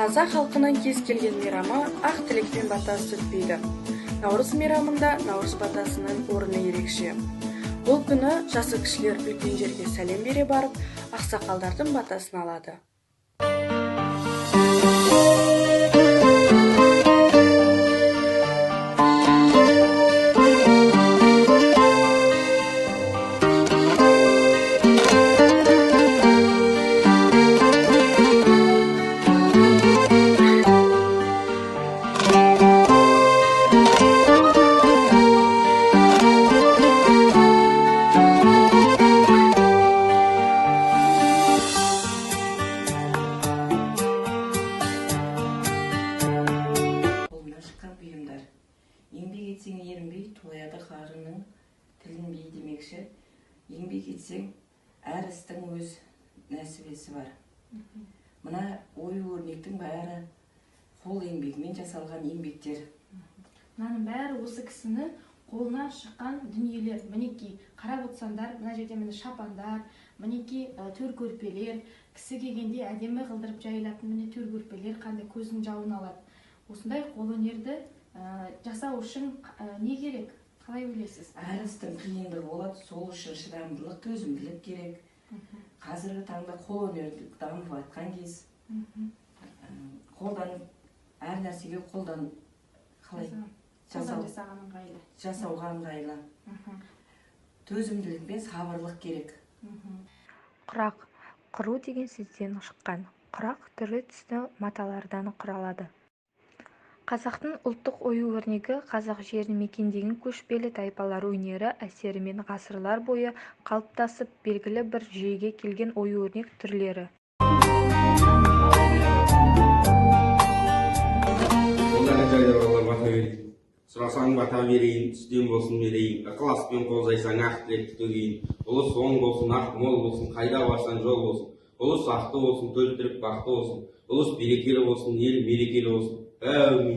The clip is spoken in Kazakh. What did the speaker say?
Қазақ халқының кез келген мейрамы ақ тілекпен батасы өтпейді. Наурыз мейрамында наурыз батасының орны ерекше. Бұл күні жасы кішілер үлкендерге сәлем бере барып, ақсақалдардың батасын алады. Еңбек етсең ерінбей, тояды қарының тілінбей демекші. Еңбек етсең, әр істің өз нәсібесі бар. Мына ою-өрнектің бәрі қол еңбегімен жасалған еңбектер. Мынаның бәрі осы кісінің қолынан шыққан дүниелер. Мінекей, қарап отырсаңдар, мына жерде міне шапандар, мінекей төр көрпелер, кісі келгенде әдемі қылдырып жайылатын міне төр көрпелер, қандай көздің жауын алады. Осындай қолөнерді жасау үшін не керек? Қалай ойлайсыз? Әр істің қиындығы болады, сол үшін шыдамдылық, төзімділік керек. Қазіргі таңда қолөнерді дамып жатқан кез. Қолдан әр нәрсеге қолдан қалай жасауға ыңғайлы. Төзімділік пен сабырлық керек. Құрақ, құру деген сөзден шыққан. Құрақ түрлі түсті маталардан құралады. Қазақтың ұлттық ою-өрнегі қазақ жерін мекендеген көшпелі тайпалар өнері әсерімен ғасырлар бойы қалыптасып, белгілі бір жүйеге келген ою-өрнек түрлері. Сұрасаң бата берейін, түстен болсын берейін, ықыласпен қолзайсаң ақ тілекті төгейін. Ұлыс оң болсын, ақ мол болсын, қайда барсаң жол болсын. Ұлыс ақты болсын, төлтірік бақты болсын. Ұлыс берекелі болсын, ел мерекелі болсын. Әумин.